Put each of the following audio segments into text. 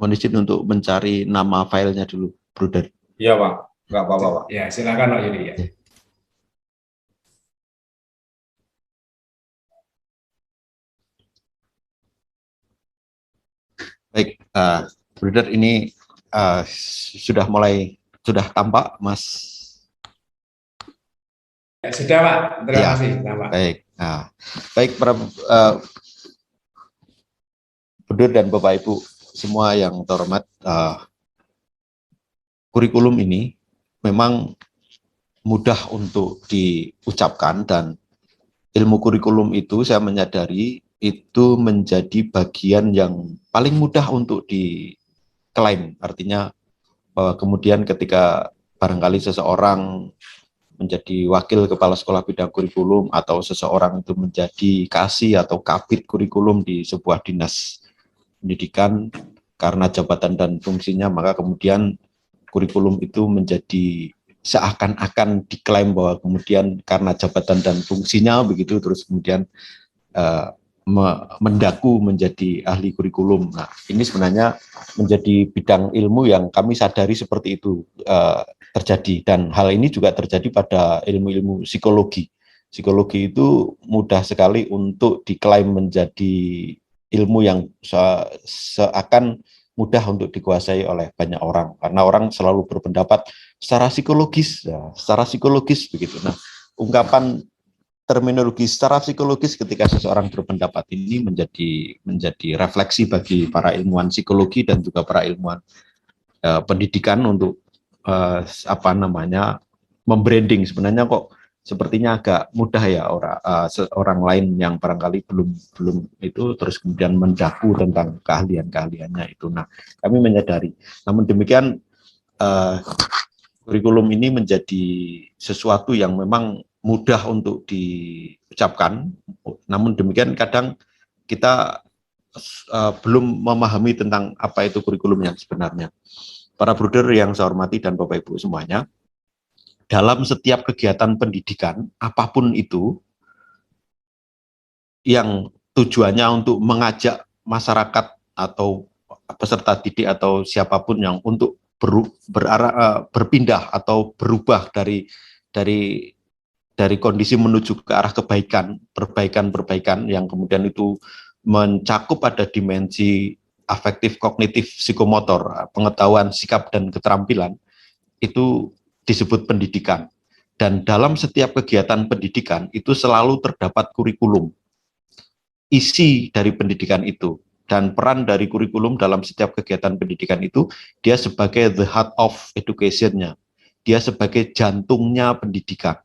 Mohon izin untuk mencari nama filenya dulu, Bruder. Iya, Pak. Nggak apa-apa, Pak. Ya, silakan Pak Yudi ya. Baik, Bruder, ini sudah tampak, Mas? Ya, sudah Pak, terima Ya, kasih. Pak. baik. Baik para Bruder dan Bapak Ibu semua yang terhormat, kurikulum ini memang mudah untuk diucapkan, dan ilmu kurikulum itu saya menyadari itu menjadi bagian yang paling mudah untuk diklaim. Artinya bahwa kemudian ketika barangkali seseorang menjadi wakil kepala sekolah bidang kurikulum, atau seseorang itu menjadi kasih atau kabid kurikulum di sebuah dinas pendidikan karena jabatan dan fungsinya, maka kemudian kurikulum itu menjadi seakan-akan diklaim bahwa kemudian karena jabatan dan fungsinya begitu, terus kemudian mendaku menjadi ahli kurikulum. Nah, ini sebenarnya menjadi bidang ilmu yang kami sadari seperti itu terjadi, dan hal ini juga terjadi pada ilmu-ilmu psikologi. Psikologi itu mudah sekali untuk diklaim menjadi ilmu yang seakan mudah untuk dikuasai oleh banyak orang, karena orang selalu berpendapat secara psikologis, ya, secara psikologis begitu. Nah, ungkapan terminologi secara psikologis ketika seseorang berpendapat ini menjadi refleksi bagi para ilmuwan psikologi dan juga para ilmuwan pendidikan untuk membranding. Sebenarnya kok sepertinya agak mudah ya orang lain yang barangkali belum itu terus kemudian mendaku tentang keahliannya itu. Nah, kami menyadari. Namun demikian, kurikulum ini menjadi sesuatu yang memang mudah untuk diucapkan, namun demikian kadang kita belum memahami tentang apa itu kurikulum yang sebenarnya. Para bruder yang saya hormati dan Bapak Ibu semuanya, dalam setiap kegiatan pendidikan, apapun itu, yang tujuannya untuk mengajak masyarakat atau peserta didik atau siapapun yang untuk berpindah atau berubah dari kondisi menuju ke arah kebaikan, perbaikan yang kemudian itu mencakup pada dimensi afektif, kognitif, psikomotor, pengetahuan, sikap, dan keterampilan, itu disebut pendidikan. Dan dalam setiap kegiatan pendidikan itu selalu terdapat kurikulum, isi dari pendidikan itu. Dan peran dari kurikulum dalam setiap kegiatan pendidikan itu, dia sebagai the heart of education-nya. Dia sebagai jantungnya pendidikan.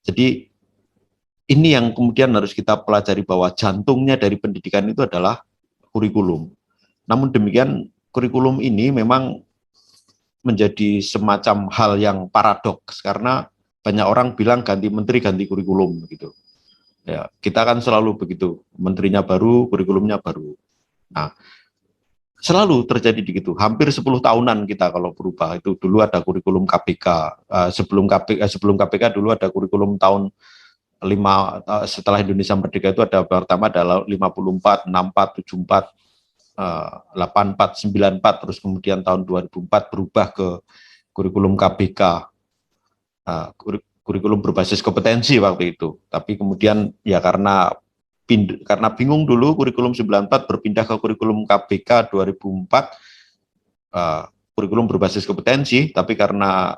Jadi ini yang kemudian harus kita pelajari, bahwa jantungnya dari pendidikan itu adalah kurikulum. Namun demikian, kurikulum ini memang menjadi semacam hal yang paradoks, karena banyak orang bilang ganti menteri ganti kurikulum gitu. Ya, kita kan selalu begitu, menterinya baru, kurikulumnya baru. Nah, selalu terjadi begitu. Hampir 10 tahunan kita kalau berubah. Itu dulu ada kurikulum KPK, sebelum KPK dulu ada kurikulum tahun 5, setelah Indonesia Merdeka itu ada pertama adalah 54, 64, 74, 84, 94, terus kemudian tahun 2004 berubah ke kurikulum KBK, kurikulum berbasis kompetensi waktu itu. Tapi kemudian ya karena bingung dulu, kurikulum 94 berpindah ke kurikulum KBK 2004, kurikulum berbasis kompetensi, tapi karena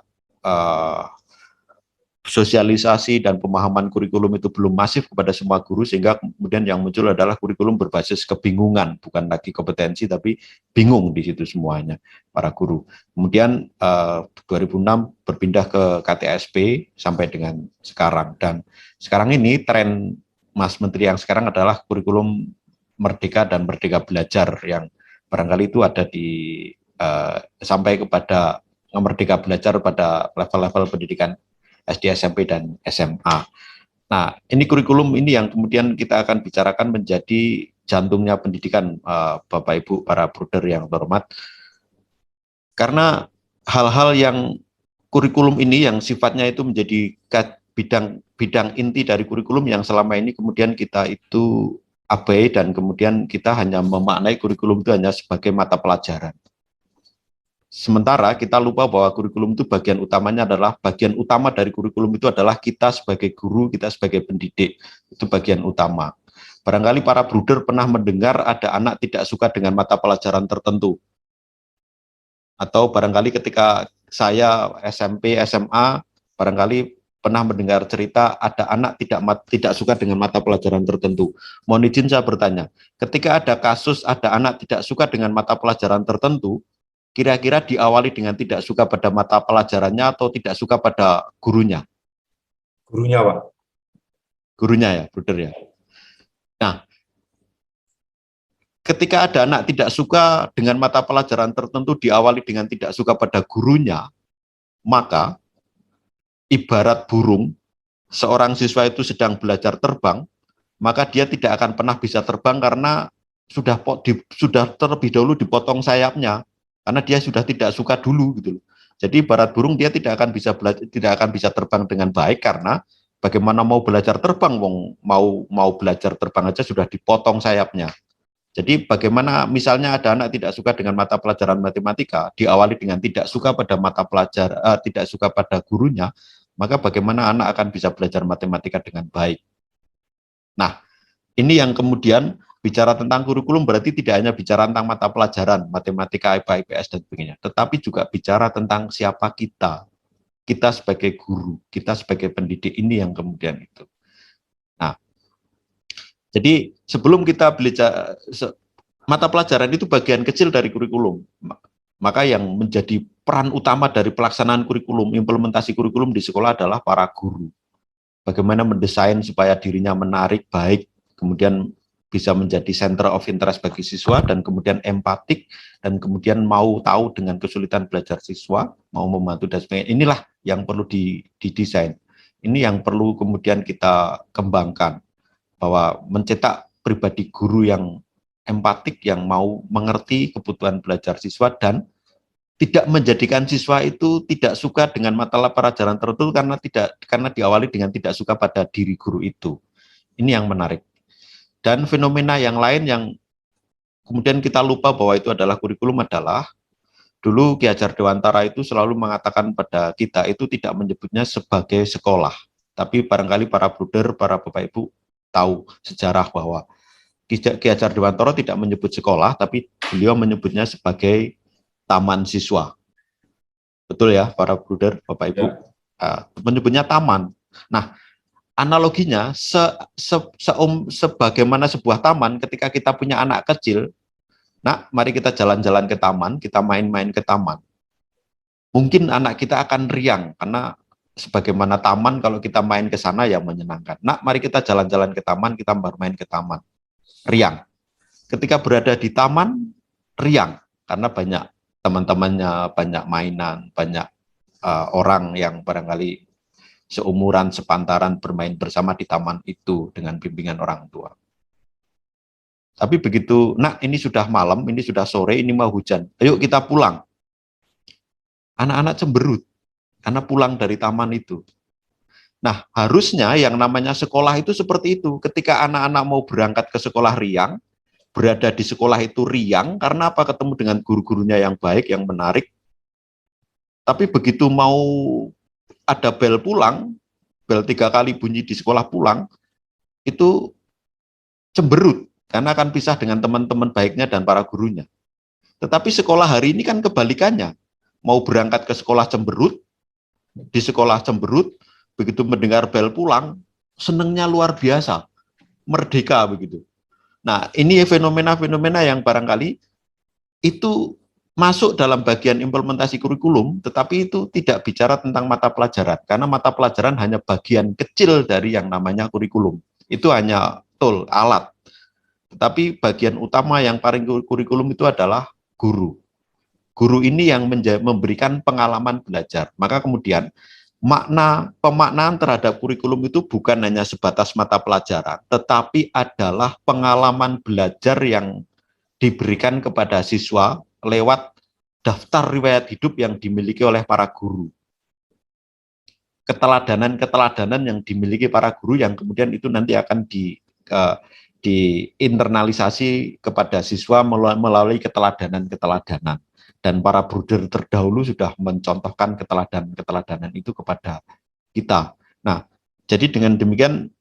sosialisasi dan pemahaman kurikulum itu belum masif kepada semua guru, sehingga kemudian yang muncul adalah kurikulum berbasis kebingungan, bukan lagi kompetensi tapi bingung di situ semuanya para guru. Kemudian 2006 berpindah ke KTSP sampai dengan sekarang, dan sekarang ini tren Mas Menteri yang sekarang adalah kurikulum Merdeka dan Merdeka Belajar, yang barangkali itu ada di sampai kepada Merdeka Belajar pada level-level pendidikan SD, SMP, dan SMA. Nah, ini kurikulum ini yang kemudian kita akan bicarakan menjadi jantungnya pendidikan, Bapak Ibu, para bruder yang terhormat. Karena hal-hal yang kurikulum ini yang sifatnya itu menjadi bidang inti dari kurikulum yang selama ini kemudian kita itu abai dan kemudian kita hanya memaknai kurikulum itu hanya sebagai mata pelajaran. Sementara kita lupa bahwa kurikulum itu bagian utamanya adalah, bagian utama dari kurikulum itu adalah kita sebagai guru, kita sebagai pendidik, itu bagian utama. Barangkali para bruder pernah mendengar ada anak tidak suka dengan mata pelajaran tertentu. Atau barangkali ketika saya SMP, SMA, barangkali pernah mendengar cerita ada anak tidak suka dengan mata pelajaran tertentu. Mohon izin saya bertanya, ketika ada kasus ada anak tidak suka dengan mata pelajaran tertentu, kira-kira diawali dengan tidak suka pada mata pelajarannya atau tidak suka pada gurunya? Gurunya, Pak. Gurunya ya, bruder ya. Nah, ketika ada anak tidak suka dengan mata pelajaran tertentu diawali dengan tidak suka pada gurunya, maka ibarat burung, seorang siswa itu sedang belajar terbang, maka dia tidak akan pernah bisa terbang karena sudah terlebih dahulu dipotong sayapnya, karena dia sudah tidak suka dulu gitu loh. Jadi ibarat burung dia tidak akan bisa terbang dengan baik karena bagaimana mau belajar terbang, mau belajar terbang aja sudah dipotong sayapnya. Jadi bagaimana misalnya ada anak tidak suka dengan mata pelajaran matematika, diawali dengan tidak suka pada tidak suka pada gurunya, maka bagaimana anak akan bisa belajar matematika dengan baik. Nah, ini yang kemudian bicara tentang kurikulum berarti tidak hanya bicara tentang mata pelajaran, matematika, IPA, IPS, dan sebagainya, tetapi juga bicara tentang siapa kita sebagai guru, kita sebagai pendidik, ini yang kemudian itu. Nah, jadi sebelum kita belajar, mata pelajaran itu bagian kecil dari kurikulum, maka yang menjadi peran utama dari pelaksanaan kurikulum, implementasi kurikulum di sekolah adalah para guru. Bagaimana mendesain supaya dirinya menarik, baik, kemudian bisa menjadi center of interest bagi siswa, dan kemudian empatik, dan kemudian mau tahu dengan kesulitan belajar siswa, mau membantu dan sebagainya. Inilah yang perlu didesain. Ini yang perlu kemudian kita kembangkan, bahwa mencetak pribadi guru yang empatik, yang mau mengerti kebutuhan belajar siswa, dan tidak menjadikan siswa itu tidak suka dengan mata pelajaran tertentu karena diawali dengan tidak suka pada diri guru itu. Ini yang menarik. Dan fenomena yang lain yang kemudian kita lupa bahwa itu adalah kurikulum adalah, dulu Ki Hajar Dewantara itu selalu mengatakan pada kita itu tidak menyebutnya sebagai sekolah. Tapi barangkali para bruder, para Bapak Ibu tahu sejarah bahwa Ki Hajar Dewantara tidak menyebut sekolah, tapi beliau menyebutnya sebagai taman siswa. Betul ya, para bruder, Bapak Ibu? Ya. Menyebutnya taman. Nah, analoginya, sebagaimana sebuah taman, ketika kita punya anak kecil, nah, mari kita jalan-jalan ke taman, kita main-main ke taman. Mungkin anak kita akan riang, karena sebagaimana taman, kalau kita main ke sana ya menyenangkan. Nah, mari kita jalan-jalan ke taman, kita bermain ke taman. Riang. Ketika berada di taman, riang, karena banyak teman-temannya, banyak mainan, banyak orang yang barangkali seumuran, sepantaran bermain bersama di taman itu dengan bimbingan orang tua. Tapi begitu, nah ini sudah malam, ini sudah sore, ini mau hujan, ayo kita pulang. Anak-anak cemberut, karena pulang dari taman itu. Nah, harusnya yang namanya sekolah itu seperti itu. Ketika anak-anak mau berangkat ke sekolah riang, berada di sekolah itu riang, karena apa? Ketemu dengan guru-gurunya yang baik, yang menarik. Tapi begitu mau ada bel pulang, bel 3 kali bunyi di sekolah pulang, itu cemberut, karena akan pisah dengan teman-teman baiknya dan para gurunya. Tetapi sekolah hari ini kan kebalikannya. Mau berangkat ke sekolah cemberut, di sekolah cemberut, begitu mendengar bel pulang, senengnya luar biasa, merdeka begitu. Nah, ini fenomena-fenomena yang barangkali itu masuk dalam bagian implementasi kurikulum, tetapi itu tidak bicara tentang mata pelajaran, karena mata pelajaran hanya bagian kecil dari yang namanya kurikulum. Itu hanya tool, alat. Tetapi bagian utama yang paling kurikulum itu adalah guru. Guru ini yang memberikan pengalaman belajar. Maka kemudian pemaknaan terhadap kurikulum itu bukan hanya sebatas mata pelajaran, tetapi adalah pengalaman belajar yang diberikan kepada siswa lewat daftar riwayat hidup yang dimiliki oleh para guru. Keteladanan-keteladanan yang dimiliki para guru yang kemudian itu nanti akan diinternalisasi kepada siswa melalui keteladanan-keteladanan. Dan para bruder terdahulu sudah mencontohkan keteladanan-keteladanan itu kepada kita. Nah, jadi dengan demikian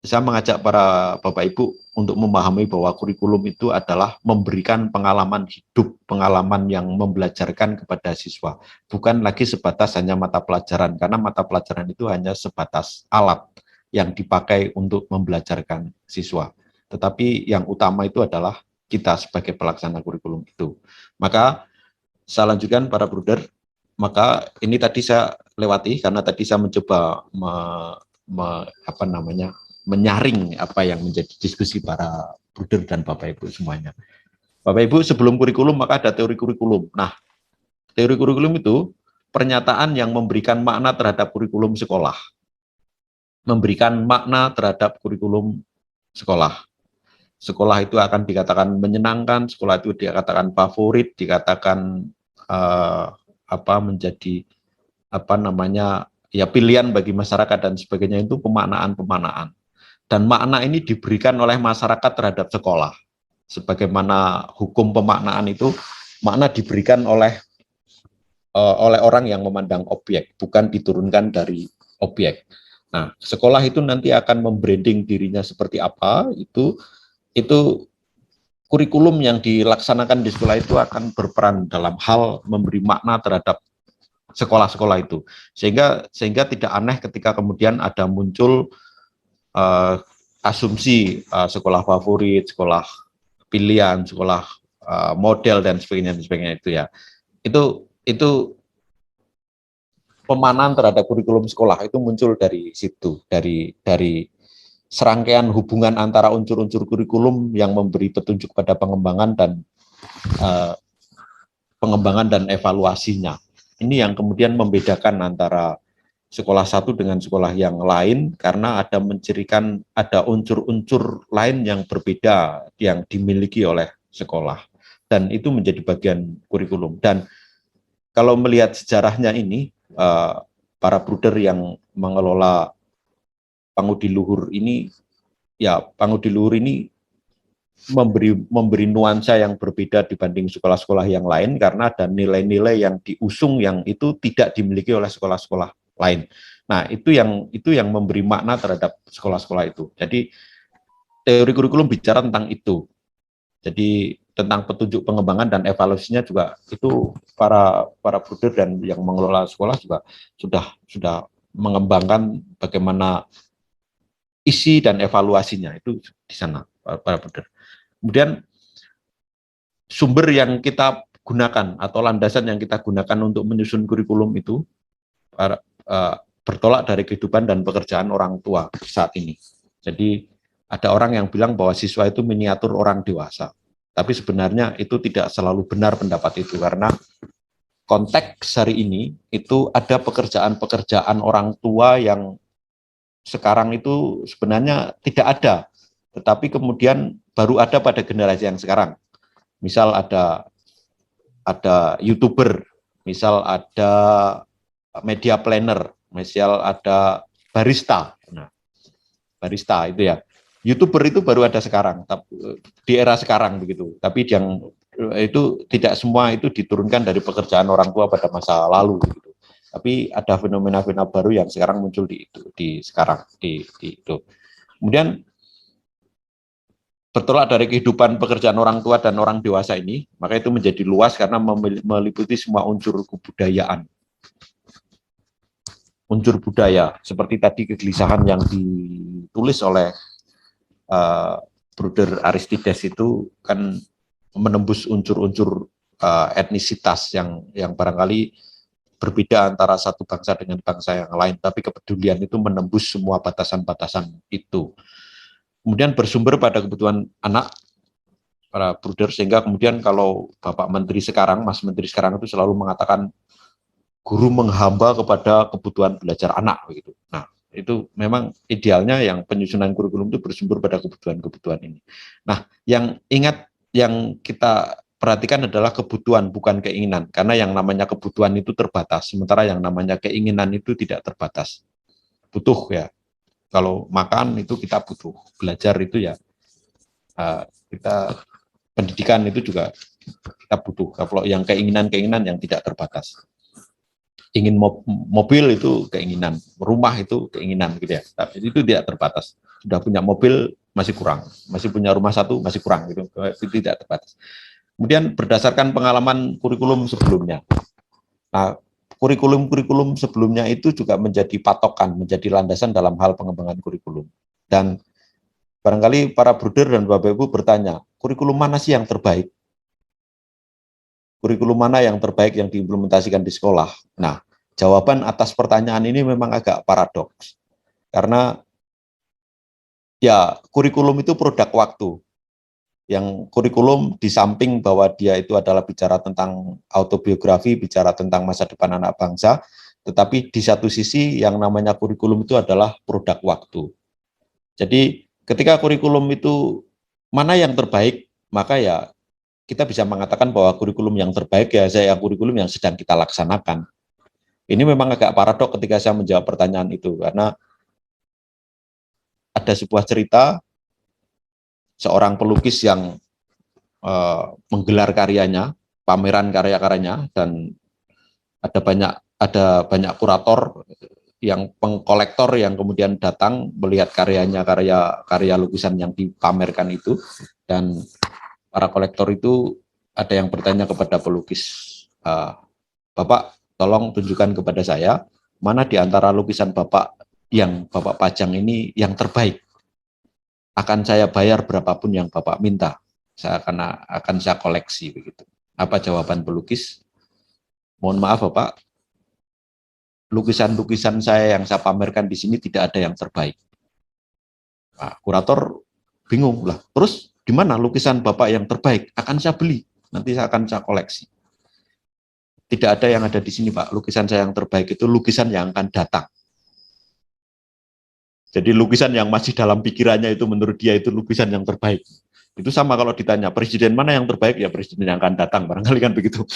saya mengajak para Bapak Ibu untuk memahami bahwa kurikulum itu adalah memberikan pengalaman hidup, pengalaman yang membelajarkan kepada siswa. Bukan lagi sebatas hanya mata pelajaran, karena mata pelajaran itu hanya sebatas alat yang dipakai untuk membelajarkan siswa. Tetapi yang utama itu adalah kita sebagai pelaksana kurikulum itu. Maka saya lanjutkan para bruder, maka ini tadi saya lewati karena tadi saya mencoba menyaring apa yang menjadi diskusi para bruder dan Bapak Ibu semuanya. Bapak Ibu, sebelum kurikulum maka ada teori kurikulum. Nah, teori kurikulum itu pernyataan yang memberikan makna terhadap kurikulum sekolah. Memberikan makna terhadap kurikulum sekolah. Sekolah itu akan dikatakan menyenangkan, sekolah itu dikatakan favorit, dikatakan menjadi pilihan bagi masyarakat dan sebagainya, itu pemaknaan. Dan makna ini diberikan oleh masyarakat terhadap sekolah. Sebagaimana hukum pemaknaan itu, makna diberikan oleh orang yang memandang objek, bukan diturunkan dari objek. Nah, sekolah itu nanti akan membranding dirinya seperti apa, itu kurikulum yang dilaksanakan di sekolah itu akan berperan dalam hal memberi makna terhadap sekolah-sekolah itu, sehingga tidak aneh ketika kemudian ada muncul asumsi sekolah favorit, sekolah pilihan, sekolah model dan sebagainya itu ya. Itu pemaknaan terhadap kurikulum sekolah itu muncul dari situ, dari serangkaian hubungan antara unsur-unsur kurikulum yang memberi petunjuk pada pengembangan dan evaluasinya. Ini yang kemudian membedakan antara sekolah satu dengan sekolah yang lain, karena ada unsur-unsur lain yang berbeda yang dimiliki oleh sekolah, dan itu menjadi bagian kurikulum. Dan kalau melihat sejarahnya ini, para bruder yang mengelola Pangudi Luhur ini memberi nuansa yang berbeda dibanding sekolah-sekolah yang lain, karena ada nilai-nilai yang diusung yang itu tidak dimiliki oleh sekolah-sekolah lain. Nah, itu yang memberi makna terhadap sekolah-sekolah itu. Jadi teori kurikulum bicara tentang itu. Jadi tentang petunjuk pengembangan dan evaluasinya juga itu para bruder dan yang mengelola sekolah juga sudah mengembangkan bagaimana isi dan evaluasinya itu di sana para bruder. Kemudian sumber yang kita gunakan atau landasan yang kita gunakan untuk menyusun kurikulum itu bertolak dari kehidupan dan pekerjaan orang tua saat ini. Jadi ada orang yang bilang bahwa siswa itu miniatur orang dewasa. Tapi sebenarnya itu tidak selalu benar pendapat itu, karena konteks hari ini itu ada pekerjaan-pekerjaan orang tua yang sekarang itu sebenarnya tidak ada, tetapi kemudian baru ada pada generasi yang sekarang. Misal ada YouTuber, misal ada media planner, misal ada barista. Nah, barista itu ya. YouTuber itu baru ada sekarang, di era sekarang begitu. Tapi yang itu tidak semua itu diturunkan dari pekerjaan orang tua pada masa lalu gitu. Tapi ada fenomena-fenomena baru yang sekarang muncul di itu. Kemudian bertolak dari kehidupan pekerjaan orang tua dan orang dewasa ini, maka itu menjadi luas karena meliputi semua unsur kebudayaan. Unsur budaya, seperti tadi kegelisahan yang ditulis oleh Bruder Aristides itu kan menembus unsur-unsur etnisitas yang barangkali berbeda antara satu bangsa dengan bangsa yang lain, tapi kepedulian itu menembus semua batasan-batasan itu. Kemudian bersumber pada kebutuhan anak, para bruder, sehingga kemudian kalau Bapak Menteri sekarang, Mas Menteri sekarang itu selalu mengatakan guru menghamba kepada kebutuhan belajar anak begitu. Nah, itu memang idealnya yang penyusunan kurikulum itu bersumber pada kebutuhan-kebutuhan ini. Nah, yang kita perhatikan adalah kebutuhan, bukan keinginan. Karena yang namanya kebutuhan itu terbatas, sementara yang namanya keinginan itu tidak terbatas. Butuh ya. Kalau makan itu kita butuh, belajar itu ya Kita pendidikan itu juga kita butuh. Kalau yang keinginan-keinginan yang tidak terbatas. Ingin mobil itu keinginan, rumah itu keinginan gitu ya. Tapi itu tidak terbatas. Sudah punya mobil masih kurang, masih punya rumah satu masih kurang gitu. Itu tidak terbatas. Kemudian berdasarkan pengalaman kurikulum sebelumnya. Nah, kurikulum sebelumnya itu juga menjadi patokan, menjadi landasan dalam hal pengembangan kurikulum. Dan barangkali para bruder dan Bapak Ibu bertanya, kurikulum mana sih yang terbaik? Kurikulum mana yang terbaik yang diimplementasikan di sekolah? Nah, jawaban atas pertanyaan ini memang agak paradoks. Karena ya kurikulum itu produk waktu. Yang kurikulum di samping bahwa dia itu adalah bicara tentang autobiografi, bicara tentang masa depan anak bangsa, tetapi di satu sisi yang namanya kurikulum itu adalah produk waktu. Jadi ketika kurikulum itu mana yang terbaik, maka ya kita bisa mengatakan bahwa kurikulum yang terbaik ya saya kurikulum yang sedang kita laksanakan. Ini memang agak paradok ketika saya menjawab pertanyaan itu, karena ada sebuah cerita seorang pelukis yang menggelar karyanya, pameran karya-karyanya, dan ada banyak kurator yang pengkolektor yang kemudian datang melihat karyanya, karya lukisan yang dipamerkan itu, dan para kolektor itu ada yang bertanya kepada pelukis, Bapak tolong tunjukkan kepada saya mana di antara lukisan Bapak yang Bapak pajang ini yang terbaik. Akan saya bayar berapapun yang Bapak minta. Akan saya koleksi begitu. Apa jawaban pelukis? Mohon maaf Bapak, lukisan-lukisan saya yang saya pamerkan di sini tidak ada yang terbaik. Nah, kurator bingung lah. Terus di mana lukisan Bapak yang terbaik? Akan saya beli. Nanti akan saya koleksi. Tidak ada yang ada di sini Pak. Lukisan saya yang terbaik itu lukisan yang akan datang. Jadi lukisan yang masih dalam pikirannya itu menurut dia itu lukisan yang terbaik. Itu sama kalau ditanya presiden mana yang terbaik, ya presiden yang akan datang, barangkali kan begitu.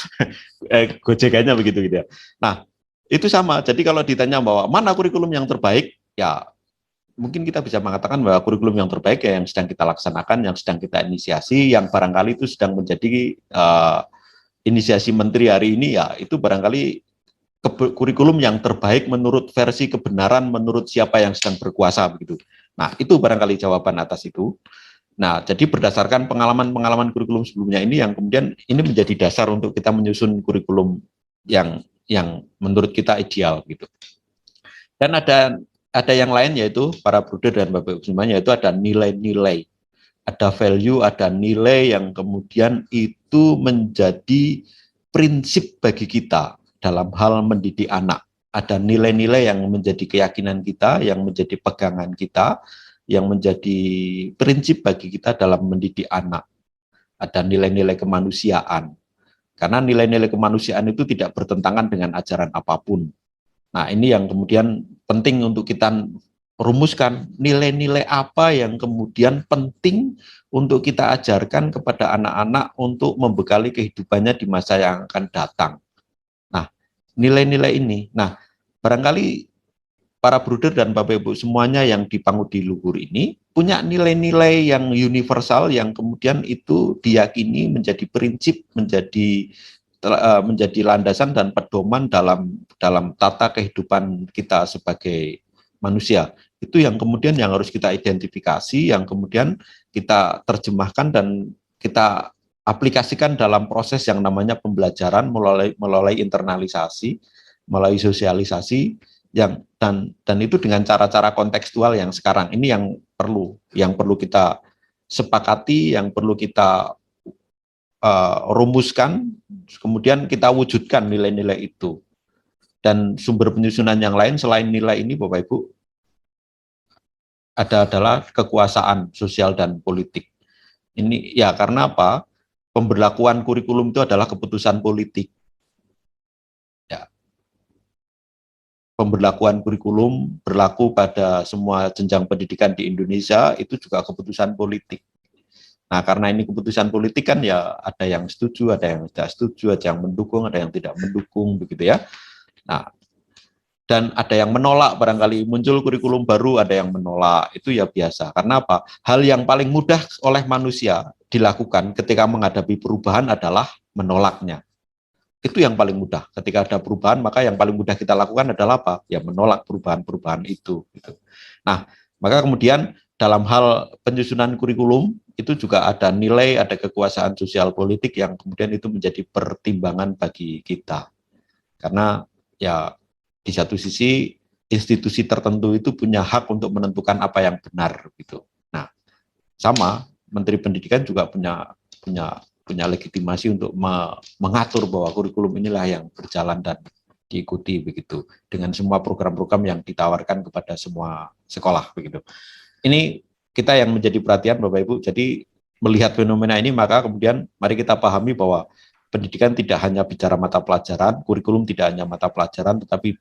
Gojekannya begitu gitu ya. Nah, itu sama. Jadi kalau ditanya bahwa mana kurikulum yang terbaik, ya mungkin kita bisa mengatakan bahwa kurikulum yang terbaik ya yang sedang kita laksanakan, yang sedang kita inisiasi, yang barangkali itu sedang menjadi inisiasi menteri hari ini, ya itu barangkali kurikulum yang terbaik menurut versi kebenaran menurut siapa yang sedang berkuasa begitu. Nah, itu barangkali jawaban atas itu. Nah, jadi berdasarkan pengalaman-pengalaman kurikulum sebelumnya ini yang kemudian ini menjadi dasar untuk kita menyusun kurikulum yang menurut kita ideal gitu. Dan ada yang lain yaitu para bruder dan Bapak Ibu semuanya, yaitu ada nilai-nilai. Ada value, ada nilai yang kemudian itu menjadi prinsip bagi kita dalam hal mendidik anak. Ada nilai-nilai yang menjadi keyakinan kita, yang menjadi pegangan kita, yang menjadi prinsip bagi kita dalam mendidik anak. Ada nilai-nilai kemanusiaan. Karena nilai-nilai kemanusiaan itu tidak bertentangan dengan ajaran apapun. Nah, ini yang kemudian penting untuk kita rumuskan, nilai-nilai apa yang kemudian penting untuk kita ajarkan kepada anak-anak untuk membekali kehidupannya di masa yang akan datang. Nah, nilai-nilai ini. Nah, barangkali para bruder dan Bapak Ibu semuanya yang di Pangudi Luhur ini punya nilai-nilai yang universal yang kemudian itu diyakini menjadi prinsip, menjadi landasan dan pedoman dalam tata kehidupan kita sebagai manusia. Itu yang kemudian yang harus kita identifikasi, yang kemudian kita terjemahkan dan kita aplikasikan dalam proses yang namanya pembelajaran melalui internalisasi, melalui sosialisasi, dan itu dengan cara-cara kontekstual yang sekarang ini yang perlu kita sepakati, yang perlu kita rumuskan, kemudian kita wujudkan nilai-nilai itu. Dan sumber penyusunan yang lain selain nilai ini, Bapak Ibu, adalah kekuasaan sosial dan politik. Ini ya karena apa? Pemberlakuan kurikulum itu adalah keputusan politik. Ya. Pemberlakuan kurikulum berlaku pada semua jenjang pendidikan di Indonesia itu juga keputusan politik. Nah, karena ini keputusan politik kan ya ada yang setuju, ada yang tidak setuju, ada yang mendukung, ada yang tidak mendukung begitu ya. Nah, dan ada yang menolak, barangkali muncul kurikulum baru, ada yang menolak, itu ya biasa. Karena apa? Hal yang paling mudah oleh manusia dilakukan ketika menghadapi perubahan adalah menolaknya. Itu yang paling mudah. Ketika ada perubahan, maka yang paling mudah kita lakukan adalah apa? Ya menolak perubahan-perubahan itu. Gitu. Nah, maka kemudian dalam hal penyusunan kurikulum, itu juga ada nilai, ada kekuasaan sosial politik yang kemudian itu menjadi pertimbangan bagi kita. Karena ya di satu sisi institusi tertentu itu punya hak untuk menentukan apa yang benar gitu. Nah, sama Menteri Pendidikan juga punya legitimasi untuk mengatur bahwa kurikulum inilah yang berjalan dan diikuti begitu dengan semua program-program yang ditawarkan kepada semua sekolah begitu. Ini kita yang menjadi perhatian Bapak Ibu. Jadi melihat fenomena ini maka kemudian mari kita pahami bahwa pendidikan tidak hanya bicara mata pelajaran, kurikulum tidak hanya mata pelajaran, tetapi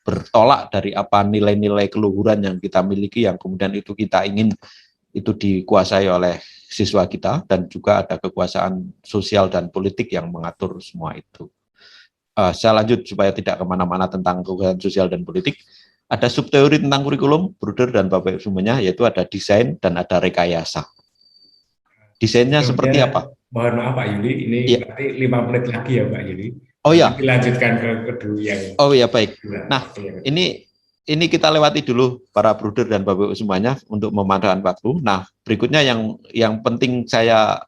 bertolak dari apa nilai-nilai keluhuran yang kita miliki yang kemudian itu kita ingin itu dikuasai oleh siswa kita dan juga ada kekuasaan sosial dan politik yang mengatur semua itu. Saya lanjut supaya tidak kemana-mana tentang kekuasaan sosial dan politik. Ada subteori tentang kurikulum, Bruder dan Bapak Ibu semuanya, yaitu ada desain dan ada rekayasa. Desainnya seperti apa? Mohon maaf Pak Yuli, ini ya. berarti 5 menit lagi ya Pak Yuli. Oh ya. Dilanjutkan ke kedua yang. Oh ya baik. Nah ini kita lewati dulu para bruder dan Bapak Ibu semuanya untuk memanfaatkan waktu. Nah berikutnya yang penting saya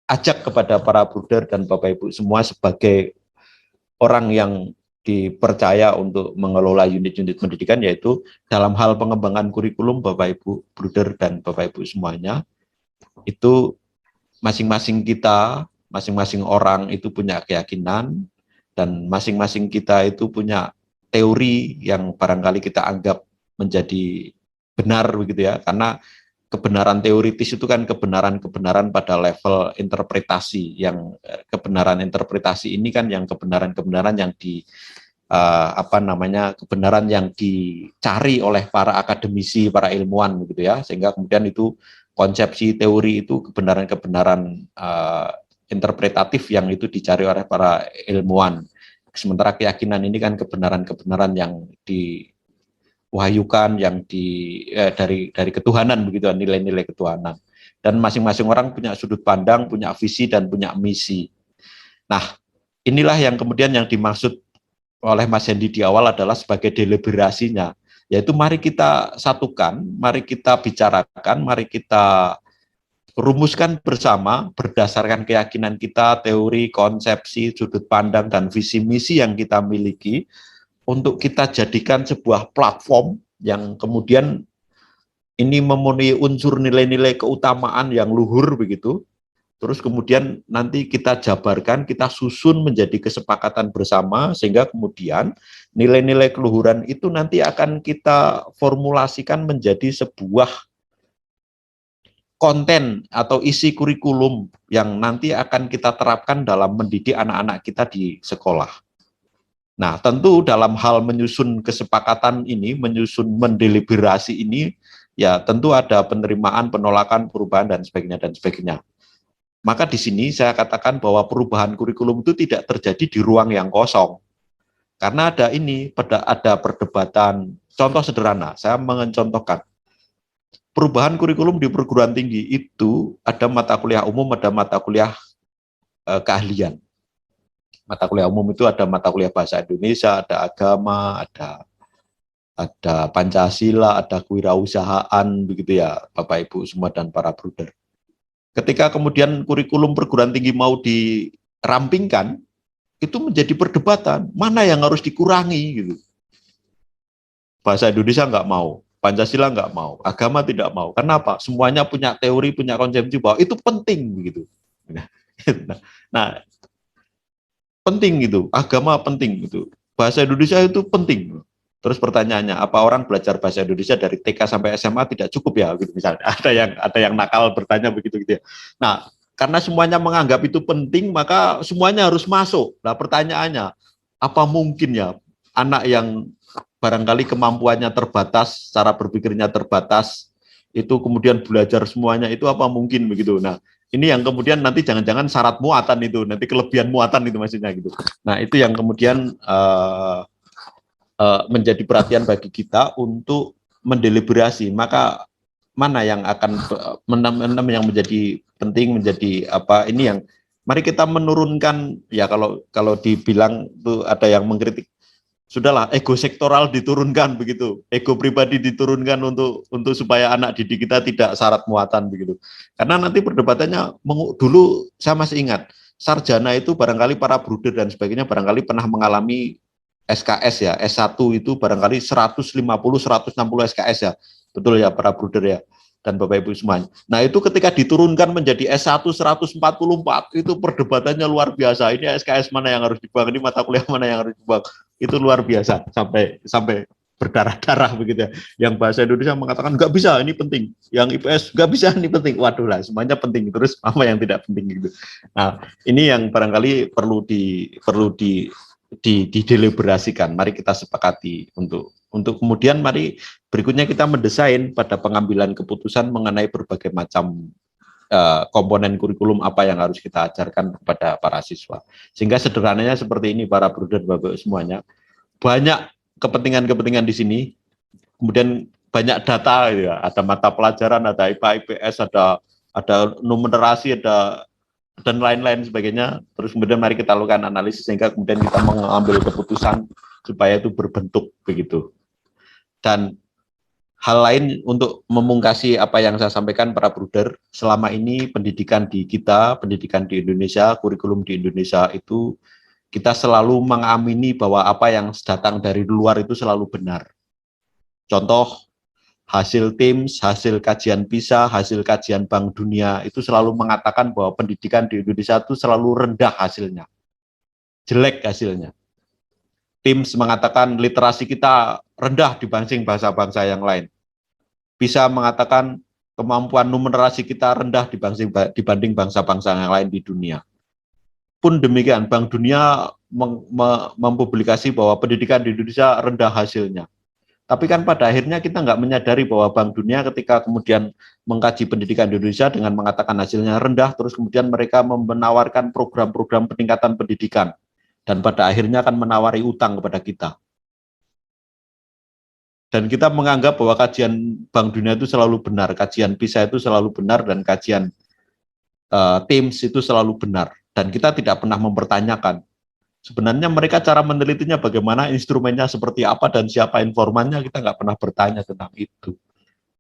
ajak kepada para bruder dan Bapak Ibu semua sebagai orang yang dipercaya untuk mengelola unit-unit pendidikan, yaitu dalam hal pengembangan kurikulum Bapak Ibu bruder dan Bapak Ibu semuanya, itu masing-masing kita, masing-masing orang itu punya keyakinan dan masing-masing kita itu punya teori yang barangkali kita anggap menjadi benar begitu ya, karena kebenaran teoritis itu kan kebenaran-kebenaran pada level interpretasi, yang kebenaran interpretasi ini kan yang kebenaran-kebenaran yang kebenaran yang dicari oleh para akademisi, para ilmuwan begitu ya, sehingga kemudian itu konsepsi teori itu kebenaran-kebenaran interpretatif yang itu dicari oleh para ilmuwan. Sementara keyakinan ini kan kebenaran-kebenaran yang diwahyukan, yang dari ketuhanan begitu, nilai-nilai ketuhanan. Dan masing-masing orang punya sudut pandang, punya visi dan punya misi. Nah, inilah yang kemudian yang dimaksud oleh Mas Hendy di awal adalah sebagai deliberasinya, yaitu mari kita satukan, mari kita bicarakan, mari kita rumuskan bersama berdasarkan keyakinan kita, teori, konsepsi, sudut pandang, dan visi misi yang kita miliki untuk kita jadikan sebuah platform yang kemudian ini memenuhi unsur nilai-nilai keutamaan yang luhur begitu. Terus kemudian nanti kita jabarkan, kita susun menjadi kesepakatan bersama, sehingga kemudian nilai-nilai keluhuran itu nanti akan kita formulasikan menjadi sebuah konten atau isi kurikulum yang nanti akan kita terapkan dalam mendidik anak-anak kita di sekolah. Nah, tentu dalam hal menyusun kesepakatan ini, menyusun mendeliberasi ini, ya tentu ada penerimaan, penolakan, perubahan, dan sebagainya. Maka di sini saya katakan bahwa perubahan kurikulum itu tidak terjadi di ruang yang kosong. Karena ada perdebatan. Contoh sederhana, saya mencontohkan. Perubahan kurikulum di perguruan tinggi itu ada mata kuliah umum, ada mata kuliah keahlian. Mata kuliah umum itu ada mata kuliah bahasa Indonesia, ada agama, ada Pancasila, ada kewirausahaan, begitu ya Bapak Ibu semua dan para bruder. Ketika kemudian kurikulum perguruan tinggi mau dirampingkan, itu menjadi perdebatan, mana yang harus dikurangi gitu. Bahasa Indonesia nggak mau, Pancasila nggak mau, agama tidak mau. Kenapa? Semuanya punya teori, punya konsepsi bahwa itu penting begitu. Nah, penting gitu, agama penting gitu, bahasa Indonesia itu penting. Terus pertanyaannya, apa orang belajar bahasa Indonesia dari TK sampai SMA tidak cukup ya? Gitu misalnya, ada yang nakal bertanya begitu gitu ya. Nah, karena semuanya menganggap itu penting, maka semuanya harus masuk. Nah, pertanyaannya, apa mungkin ya anak yang barangkali kemampuannya terbatas, cara berpikirnya terbatas, itu kemudian belajar semuanya itu apa mungkin begitu? Nah, ini yang kemudian nanti jangan-jangan syarat muatan itu, nanti kelebihan muatan itu maksudnya gitu. Nah, itu yang kemudian menjadi perhatian bagi kita untuk mendeliberasi, maka mana yang akan yang menjadi penting, menjadi apa, ini yang mari kita menurunkan, ya kalau dibilang tuh ada yang mengkritik, sudahlah ego sektoral diturunkan begitu, ego pribadi diturunkan untuk supaya anak didik kita tidak syarat muatan begitu. Karena nanti perdebatannya, dulu saya masih ingat, sarjana itu barangkali para bruder dan sebagainya barangkali pernah mengalami SKS ya, S1 itu barangkali 150, 160 SKS ya, betul ya para bruder ya, dan Bapak Ibu semuanya. Nah itu ketika diturunkan menjadi S1 144, itu perdebatannya luar biasa. Ini SKS mana yang harus dibuang, ini mata kuliah mana yang harus dibuang, itu luar biasa, sampai berdarah-darah begitu ya. Yang bahasa Indonesia mengatakan nggak bisa, ini penting. Yang IPS nggak bisa, ini penting. Waduh lah, semuanya penting. Terus apa yang tidak penting gitu. Nah ini yang barangkali perlu dideliberasikan. Mari kita sepakati untuk kemudian mari berikutnya kita mendesain pada pengambilan keputusan mengenai berbagai macam komponen kurikulum apa yang harus kita ajarkan kepada para siswa. Sehingga sederhananya seperti ini para bruder Bapak semuanya, banyak kepentingan-kepentingan di sini, kemudian banyak data ya, ada mata pelajaran, ada IPA, IPS, ada numerasi, ada dan lain-lain sebagainya. Terus kemudian mari kita lakukan analisis sehingga kemudian kita mengambil keputusan supaya itu berbentuk begitu. Dan hal lain untuk memungkasi apa yang saya sampaikan para bruder, selama ini pendidikan di kita, pendidikan di Indonesia, kurikulum di Indonesia itu kita selalu mengamini bahwa apa yang datang dari luar itu selalu benar. Contoh, hasil TIMSS, hasil kajian PISA, hasil kajian Bank Dunia itu selalu mengatakan bahwa pendidikan di Indonesia itu selalu rendah hasilnya, jelek hasilnya. TIMSS mengatakan literasi kita rendah dibanding bangsa-bangsa yang lain. PISA mengatakan kemampuan numerasi kita rendah dibanding bangsa-bangsa yang lain di dunia. Pun demikian, Bank Dunia mempublikasi bahwa pendidikan di Indonesia rendah hasilnya. Tapi kan pada akhirnya kita nggak menyadari bahwa Bank Dunia ketika kemudian mengkaji pendidikan di Indonesia dengan mengatakan hasilnya rendah, terus kemudian mereka menawarkan program-program peningkatan pendidikan, dan pada akhirnya akan menawari utang kepada kita. Dan kita menganggap bahwa kajian Bank Dunia itu selalu benar, kajian PISA itu selalu benar, dan kajian TIMSS itu selalu benar. Dan kita tidak pernah mempertanyakan sebenarnya mereka cara menelitinya bagaimana, instrumennya seperti apa, dan siapa informannya, kita nggak pernah bertanya tentang itu.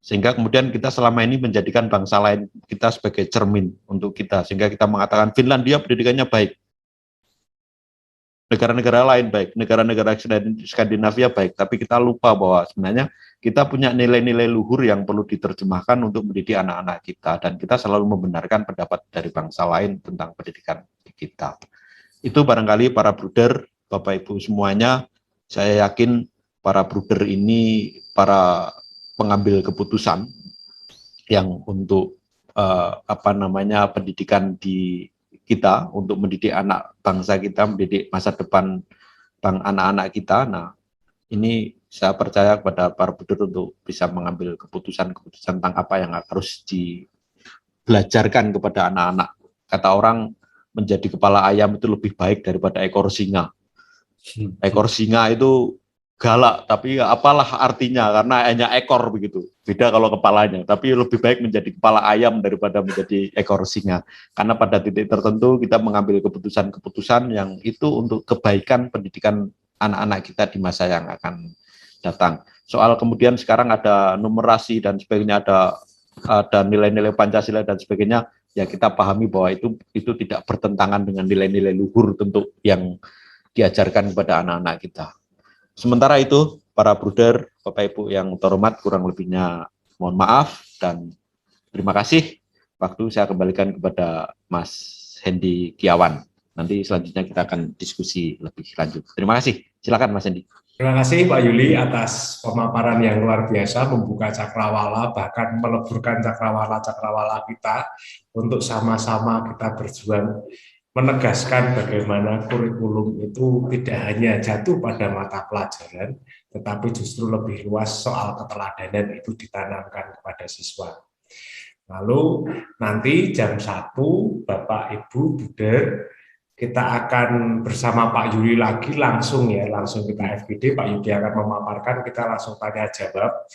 Sehingga kemudian kita selama ini menjadikan bangsa lain kita sebagai cermin untuk kita. Sehingga kita mengatakan Finlandia pendidikannya baik, negara-negara lain baik, negara-negara Skandinavia baik. Tapi kita lupa bahwa sebenarnya kita punya nilai-nilai luhur yang perlu diterjemahkan untuk mendidik anak-anak kita. Dan kita selalu membenarkan pendapat dari bangsa lain tentang pendidikan kita. Itu barangkali para bruder, Bapak Ibu semuanya, saya yakin para bruder ini para pengambil keputusan yang untuk pendidikan di kita, untuk mendidik anak bangsa kita, mendidik masa depan anak-anak kita. Nah, ini saya percaya kepada para bruder untuk bisa mengambil keputusan-keputusan tentang apa yang harus dibelajarkan kepada anak-anak. Kata orang, menjadi kepala ayam itu lebih baik daripada ekor singa. Ekor singa itu galak, tapi apalah artinya, karena hanya ekor begitu. Beda kalau kepalanya, tapi lebih baik menjadi kepala ayam daripada menjadi ekor singa. Karena pada titik tertentu kita mengambil keputusan-keputusan yang itu untuk kebaikan pendidikan anak-anak kita di masa yang akan datang. Soal kemudian sekarang ada numerasi dan sebagainya, ada nilai-nilai Pancasila dan sebagainya, ya kita pahami bahwa itu tidak bertentangan dengan nilai-nilai luhur tentu yang diajarkan kepada anak-anak kita. Sementara itu, para bruder, Bapak Ibu yang terhormat, kurang lebihnya mohon maaf dan terima kasih. Waktu saya kembalikan kepada Mas Hendy Kiawan. Nanti selanjutnya kita akan diskusi lebih lanjut. Terima kasih. Silakan Mas Hendy. Terima kasih Pak Yuli atas pemaparan yang luar biasa, membuka cakrawala, bahkan meleburkan cakrawala kita untuk sama-sama kita berjuang menegaskan bagaimana kurikulum itu tidak hanya jatuh pada mata pelajaran, tetapi justru lebih luas soal keteladanan itu ditanamkan kepada siswa. Lalu nanti jam 1, Bapak Ibu Bruder kita akan bersama Pak Yuli lagi langsung kita FGD, Pak Yudi akan memaparkan, kita langsung tanya jawab.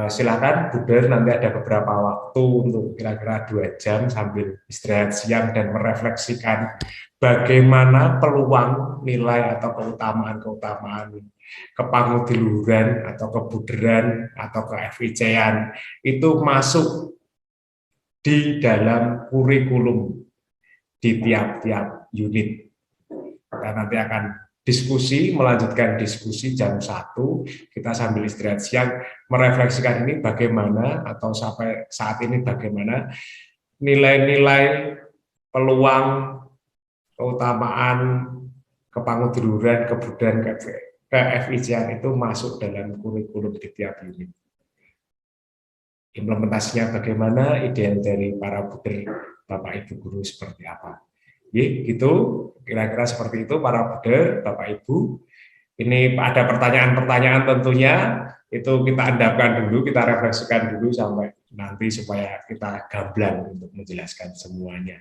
Silakan Buder, nanti ada beberapa waktu untuk kira-kira 2 jam sambil istirahat siang dan merefleksikan bagaimana peluang nilai atau keutamaan kepangudiluhuran atau kebuderan atau ke-FIC-an itu masuk di dalam kurikulum di tiap-tiap unit. Kita nanti akan melanjutkan diskusi jam 1, kita sambil istirahat siang, merefleksikan ini bagaimana, atau sampai saat ini bagaimana nilai-nilai peluang, keutamaan, kepangudiluhuran, kebuderan, ke-FIC-an itu masuk dalam kurikulum di tiap unit. Implementasinya bagaimana, ideal dari para buder, Bapak Ibu guru seperti apa. Gitu, kira-kira seperti itu para buder, Bapak Ibu. Ini ada pertanyaan-pertanyaan tentunya, itu kita endapkan dulu, kita refleksikan dulu sampai nanti supaya kita gamblang untuk menjelaskan semuanya.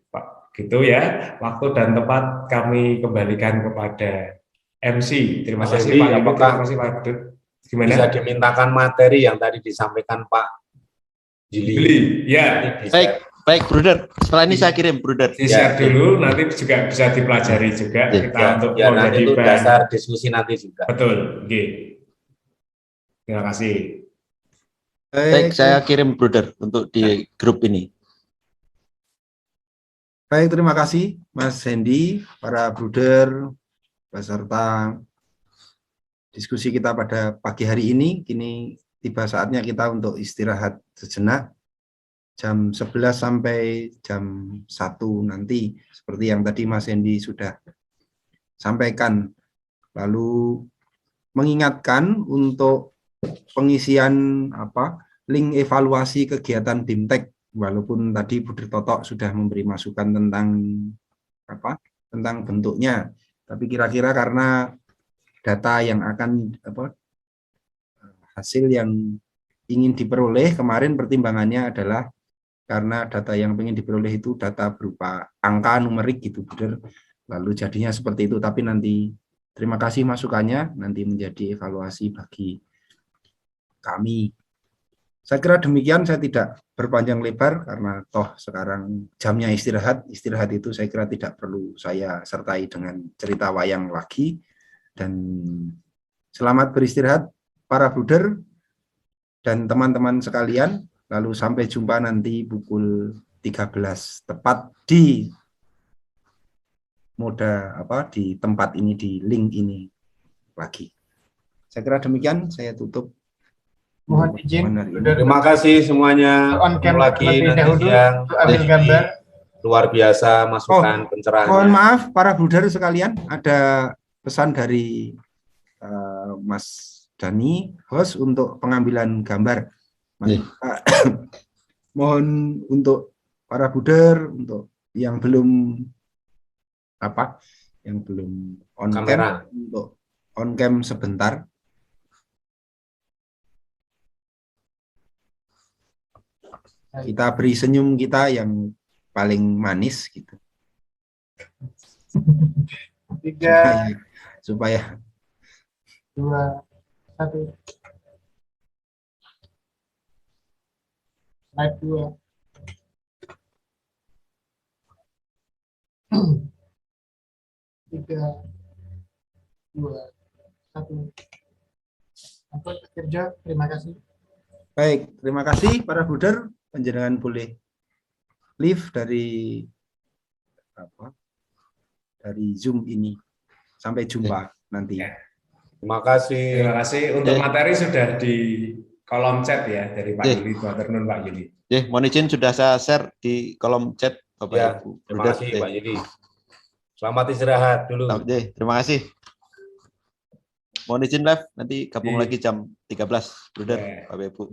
Pak, gitu ya. Waktu dan tempat kami kembalikan kepada MC. Terima kasih Pak Ibu, terima kasih Pak Buder. Gimana? Bisa dimintakan materi yang tadi disampaikan Pak Jili. Ya. Baik, Bruder. Setelah ini saya kirim, Bruder. Di-share dulu, nanti juga bisa dipelajari juga kita untuk nanti itu dasar diskusi nanti juga. Betul. Terima kasih. Baik, saya kirim, Bruder, untuk di grup ini. Baik, terima kasih Mas Hendy, para Bruder, beserta diskusi kita pada pagi hari ini. Kini tiba saatnya kita untuk istirahat sejenak jam 11 sampai jam 1 nanti, seperti yang tadi Mas Hendy sudah sampaikan. Lalu mengingatkan untuk pengisian link evaluasi kegiatan BIMTEK, walaupun tadi Buder Totok sudah memberi masukan tentang bentuknya, tapi kira-kira karena data yang akan hasil yang ingin diperoleh kemarin pertimbangannya adalah karena data yang ingin diperoleh itu data berupa angka numerik gitu Buder, lalu jadinya seperti itu. Tapi nanti terima kasih masukannya, nanti menjadi evaluasi bagi kami. Saya kira demikian, saya tidak berpanjang lebar karena toh sekarang jamnya istirahat itu saya kira tidak perlu saya sertai dengan cerita wayang lagi. Dan selamat beristirahat para Bruder dan teman-teman sekalian. Lalu sampai jumpa nanti pukul 13 tepat di di tempat ini, di link ini lagi. Saya kira demikian, saya tutup. Mohon izin, terima kasih semuanya. Lagi nanti siang, ambil gambar. Luar biasa masukan pencerahan. Mohon maaf para Bruder sekalian, ada pesan dari Mas Dani, host, untuk pengambilan gambar. Mohon untuk para Bruder, untuk yang belum on kamera, untuk on cam sebentar. Kita beri senyum kita yang paling manis gitu. 3, supaya 2, 1. Slide 2. 3, 2, 1. Untuk kerja, terima kasih. Baik, terima kasih para Bruder. Panjenengan boleh leave dari Zoom ini. Sampai jumpa nanti. Terima kasih. Terima kasih. Untuk materi sudah di kolom chat ya dari Pak Yuli. Pak Yuli. Mohon izin sudah saya share di kolom chat Bapak Ibu. Terima kasih Pak Yuli. Selamat istirahat dulu. Terima kasih. Mohon izin live, nanti gabung lagi jam 13, Bruder, Bapak Ibu.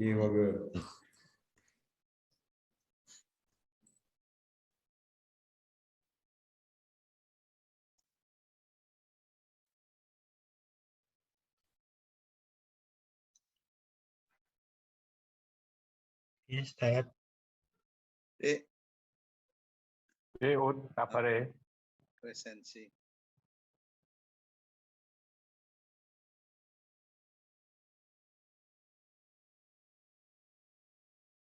Yes, Dad. Kabar presensi.